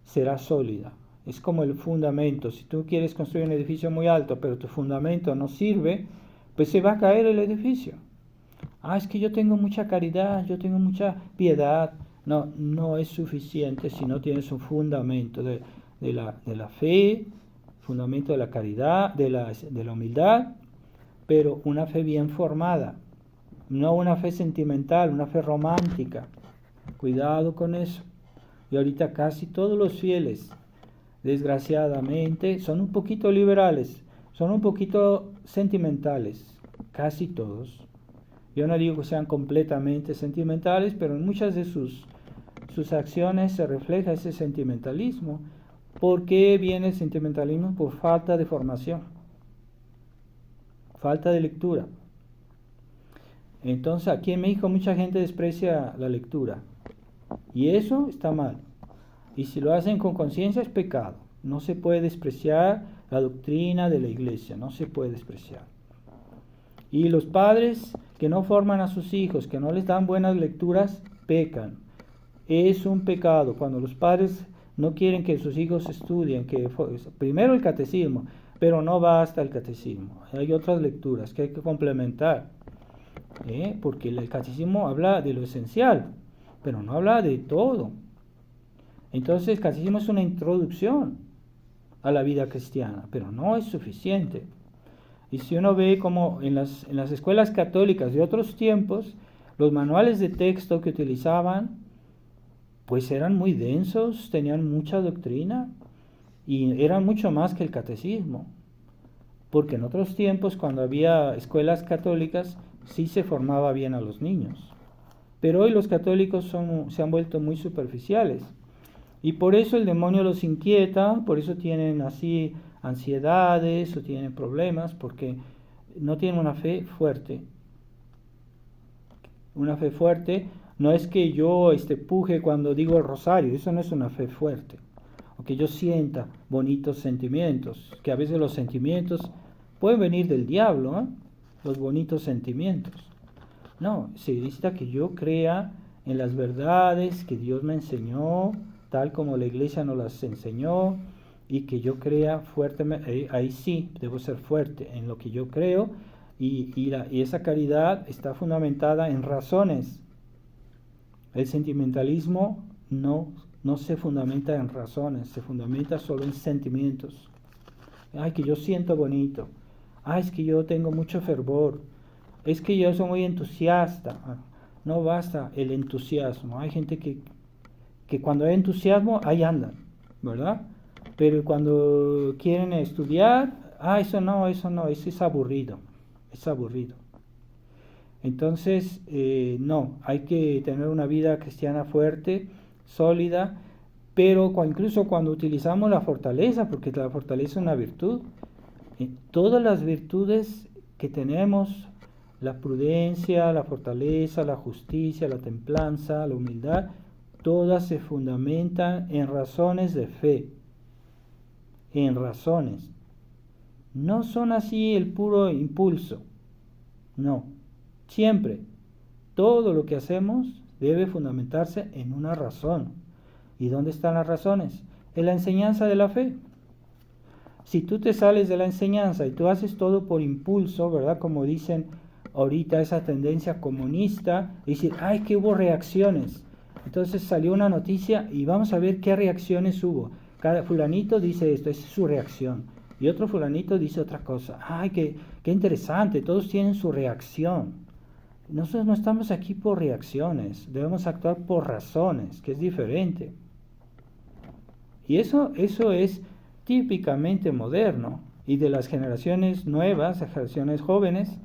será sólida. Es como el fundamento. Si tú quieres construir un edificio muy alto, pero tu fundamento no sirve, pues se va a caer el edificio. Es que yo tengo mucha caridad, yo tengo mucha piedad. No es suficiente si no tienes un fundamento de la fe, fundamento de la caridad, de la humildad, pero una fe bien formada, no una fe sentimental, una fe romántica. Cuidado con eso. Y ahorita casi todos los fieles, desgraciadamente, son un poquito liberales, son un poquito sentimentales, casi todos. Yo no digo que sean completamente sentimentales, pero en muchas de sus acciones se refleja ese sentimentalismo. ¿Por qué viene el sentimentalismo? Por falta de formación, falta de lectura. Entonces aquí en México mucha gente desprecia la lectura, y eso está mal. Y si lo hacen con conciencia es pecado. No se puede despreciar la doctrina de la iglesia, no se puede despreciar. Y los padres que no forman a sus hijos, que no les dan buenas lecturas, pecan. Es un pecado cuando los padres no quieren que sus hijos estudien, primero el catecismo, pero no basta el catecismo. Hay otras lecturas que hay que complementar, porque el catecismo habla de lo esencial, pero no habla de todo. Entonces el catecismo es una introducción a la vida cristiana, pero no es suficiente. Y si uno ve como en las escuelas católicas de otros tiempos, los manuales de texto que utilizaban, pues eran muy densos, tenían mucha doctrina y eran mucho más que el catecismo. Porque en otros tiempos, cuando había escuelas católicas, sí se formaba bien a los niños. Pero hoy los católicos se han vuelto muy superficiales. Y por eso el demonio los inquieta, por eso tienen así ansiedades o tienen problemas, porque no tienen una fe fuerte. Una fe fuerte no es que yo puje cuando digo el rosario, eso no es una fe fuerte. O que yo sienta bonitos sentimientos, que a veces los sentimientos pueden venir del diablo, ¿eh? Los bonitos sentimientos. No, se necesita que yo crea en las verdades que Dios me enseñó, tal como la iglesia nos las enseñó, y que yo crea fuertemente, ahí sí, debo ser fuerte en lo que yo creo, y esa caridad está fundamentada en razones. El sentimentalismo no se fundamenta en razones, se fundamenta solo en sentimientos. Ay, que yo siento bonito. Ay, es que yo tengo mucho fervor. Es que yo soy muy entusiasta. No basta el entusiasmo. Hay gente que cuando hay entusiasmo, ahí andan, ¿verdad? Pero cuando quieren estudiar, eso no, eso es aburrido. Es aburrido. Entonces, no, hay que tener una vida cristiana fuerte, sólida, pero incluso cuando utilizamos la fortaleza, porque la fortaleza es una virtud, todas las virtudes que tenemos, la prudencia, la fortaleza, la justicia, la templanza, la humildad, todas se fundamentan en razones de fe, en razones. No son así el puro impulso, no. Siempre, todo lo que hacemos debe fundamentarse en una razón. ¿Y dónde están las razones? En la enseñanza de la fe. Si tú te sales de la enseñanza y tú haces todo por impulso, ¿verdad? Como dicen ahorita esa tendencia comunista, decir, ay, que hubo reacciones. Entonces salió una noticia y vamos a ver qué reacciones hubo. Cada fulanito dice esto, esa es su reacción. Y otro fulanito dice otra cosa. Ay, qué interesante, todos tienen su reacción. Nosotros no estamos aquí por reacciones, debemos actuar por razones, que es diferente. Y eso es típicamente moderno. Y de las generaciones nuevas, las generaciones jóvenes,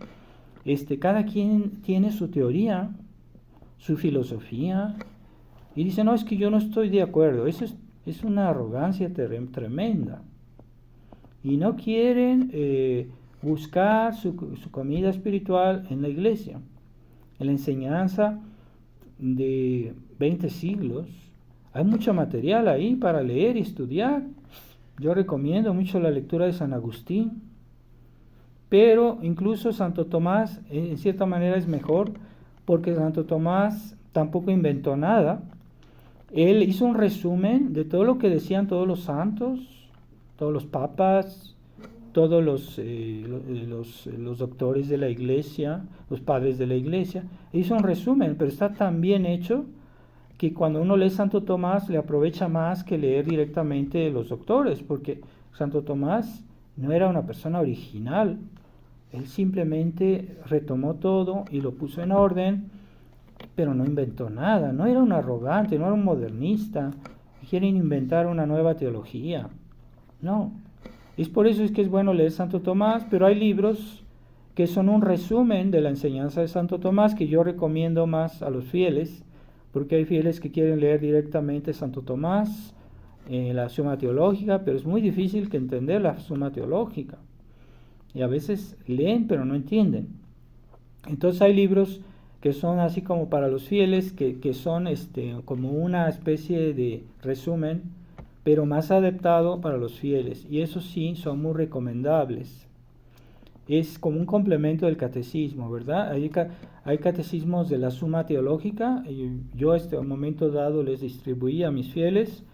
cada quien tiene su teoría, su filosofía, y dice, no, es que yo no estoy de acuerdo. Eso es una arrogancia tremenda. Y no quieren buscar su comida espiritual en la iglesia. En la enseñanza de 20 siglos, hay mucho material ahí para leer y estudiar. Yo recomiendo mucho la lectura de San Agustín, pero incluso Santo Tomás en cierta manera es mejor, porque Santo Tomás tampoco inventó nada. Él hizo un resumen de todo lo que decían todos los santos, todos los papas, todos los doctores de la iglesia, los padres de la iglesia. Hizo un resumen, pero está tan bien hecho que cuando uno lee Santo Tomás le aprovecha más que leer directamente los doctores, porque Santo Tomás no era una persona original. Él simplemente retomó todo y lo puso en orden, pero no inventó nada. No era un arrogante, no era un modernista. Quieren inventar una nueva teología. No. Es por eso que es bueno leer Santo Tomás, pero hay libros que son un resumen de la enseñanza de Santo Tomás que yo recomiendo más a los fieles, porque hay fieles que quieren leer directamente Santo Tomás, la Suma Teológica, pero es muy difícil que entender la Suma Teológica. Y a veces leen pero no entienden. Entonces hay libros que son así como para los fieles, que son como una especie de resumen, pero más adaptado para los fieles, y eso sí son muy recomendables. Es como un complemento del catecismo, ¿verdad? Hay catecismos de la Suma Teológica, y yo a un momento dado les distribuí a mis fieles,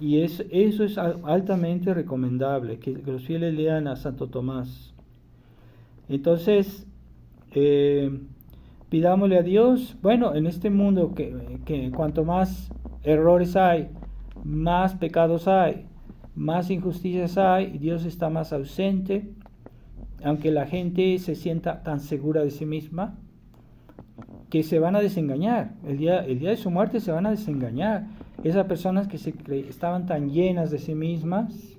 y eso es altamente recomendable, que los fieles lean a Santo Tomás. Entonces, pidámosle a Dios, bueno, en este mundo que cuanto más errores hay, más pecados hay, más injusticias hay, Dios está más ausente, aunque la gente se sienta tan segura de sí misma, que se van a desengañar, el día de su muerte se van a desengañar. Esas personas que estaban tan llenas de sí mismas,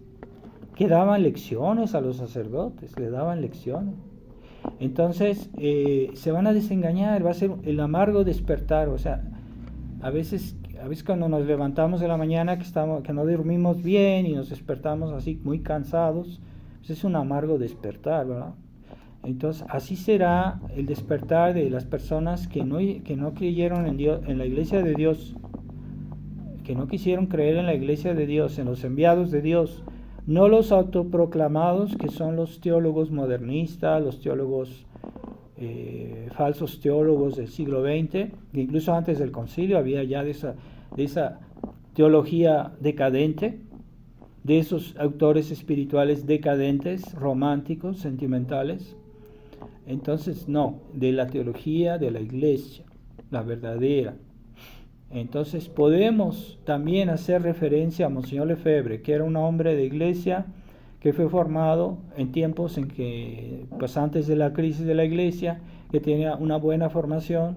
que daban lecciones a los sacerdotes, le daban lecciones. Entonces se van a desengañar, va a ser el amargo despertar. O sea, a veces cuando nos levantamos de la mañana que no dormimos bien y nos despertamos así muy cansados, pues es un amargo despertar, ¿verdad? Entonces así será el despertar de las personas que no creyeron en Dios, en la iglesia de Dios, que no quisieron creer en la iglesia de Dios, en los enviados de Dios, no los autoproclamados, que son los teólogos modernistas, los teólogos falsos teólogos del siglo XX, que incluso antes del concilio había ya de esa teología decadente, de esos autores espirituales decadentes, románticos, sentimentales. Entonces, no, de la teología de la iglesia, la verdadera. Entonces podemos también hacer referencia a Monseñor Lefebvre, que era un hombre de iglesia que fue formado en tiempos en que, pues antes de la crisis de la iglesia, que tenía una buena formación,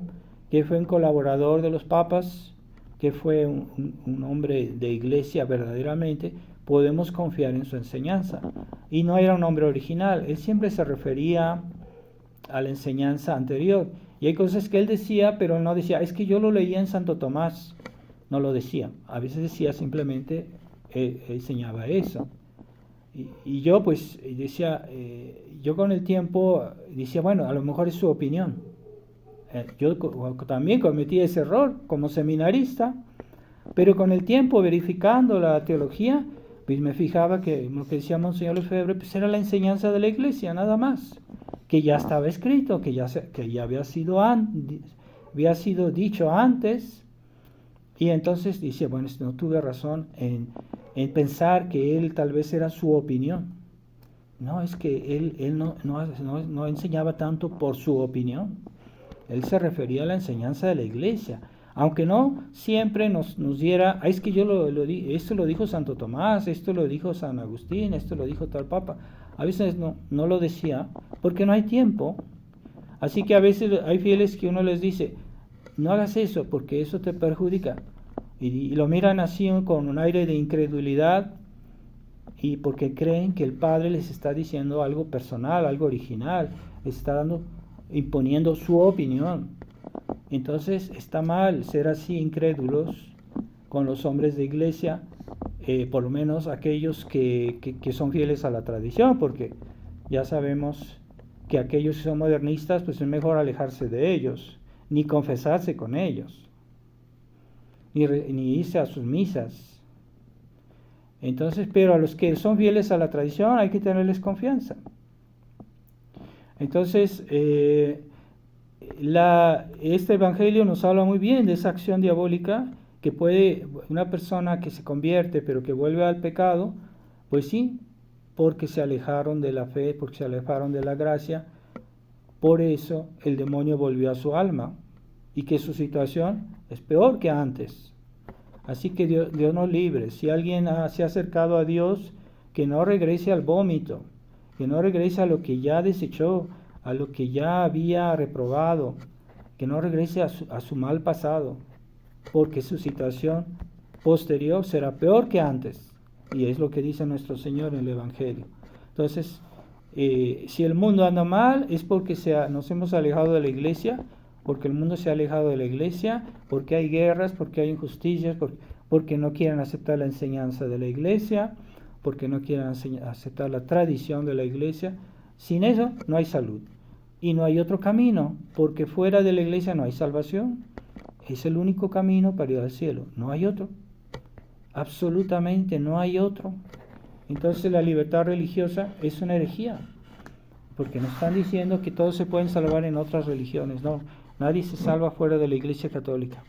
que fue un colaborador de los papas, que fue un hombre de iglesia verdaderamente. Podemos confiar en su enseñanza. Y no era un hombre original, él siempre se refería a la enseñanza anterior. Y hay cosas que él decía, pero él no decía, es que yo lo leía en Santo Tomás. No lo decía. A veces decía simplemente, enseñaba eso. Y yo pues decía, yo con el tiempo decía, bueno, a lo mejor es su opinión. Yo también cometí ese error como seminarista, pero con el tiempo, verificando la teología, pues me fijaba que lo que decía Monseñor Lefebvre pues era la enseñanza de la iglesia, nada más, que ya estaba escrito, que ya había sido dicho antes. Y entonces dice, bueno, no tuve razón en pensar que él tal vez era su opinión. No, es que él no enseñaba tanto por su opinión. Él se refería a la enseñanza de la iglesia. Aunque no siempre nos diera, es que esto lo dijo Santo Tomás, esto lo dijo San Agustín, esto lo dijo tal Papa. A veces no lo decía porque no hay tiempo. Así que a veces hay fieles que uno les dice, no hagas eso porque eso te perjudica. Y lo miran así con un aire de incredulidad y porque creen que el Padre les está diciendo algo personal, algo original, les está imponiendo su opinión. Entonces está mal ser así incrédulos con los hombres de iglesia, por lo menos aquellos que son fieles a la tradición, porque ya sabemos que aquellos que son modernistas, pues es mejor alejarse de ellos, ni confesarse con ellos, ni irse a sus misas. Entonces, pero a los que son fieles a la tradición hay que tenerles confianza. Entonces, este evangelio nos habla muy bien de esa acción diabólica que puede una persona que se convierte pero que vuelve al pecado, pues sí, porque se alejaron de la fe, porque se alejaron de la gracia. Por eso el demonio volvió a su alma y que su situación es peor que antes. Así que Dios nos libre. Si alguien se ha acercado a Dios, que no regrese al vómito, que no regrese a lo que ya desechó, a lo que ya había reprobado, que no regrese a su mal pasado, porque su situación posterior será peor que antes. Y es lo que dice nuestro Señor en el Evangelio. Entonces, si el mundo anda mal, es porque nos hemos alejado de la iglesia, porque el mundo se ha alejado de la iglesia, porque hay guerras, porque hay injusticias, porque no quieren aceptar la enseñanza de la iglesia, porque no quieren aceptar la tradición de la iglesia. Sin eso no hay salud. Y no hay otro camino, porque fuera de la iglesia no hay salvación. Es el único camino para ir al cielo. No hay otro. Absolutamente no hay otro. Entonces la libertad religiosa es una herejía, porque nos están diciendo que todos se pueden salvar en otras religiones. No, nadie se salva fuera de la Iglesia Católica.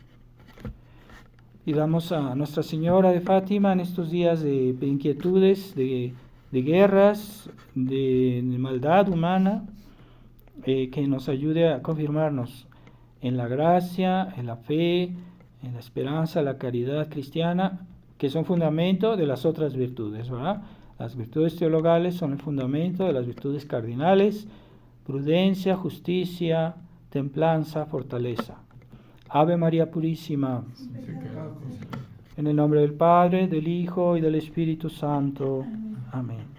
Y damos a Nuestra Señora de Fátima en estos días de inquietudes, de guerras, de maldad humana, que nos ayude a confirmarnos en la gracia, en la fe, en la esperanza, la caridad cristiana, que son fundamento de las otras virtudes, ¿verdad? Las virtudes teologales son el fundamento de las virtudes cardinales: prudencia, justicia, templanza, fortaleza. Ave María Purísima. En el nombre del Padre, del Hijo y del Espíritu Santo. Amén.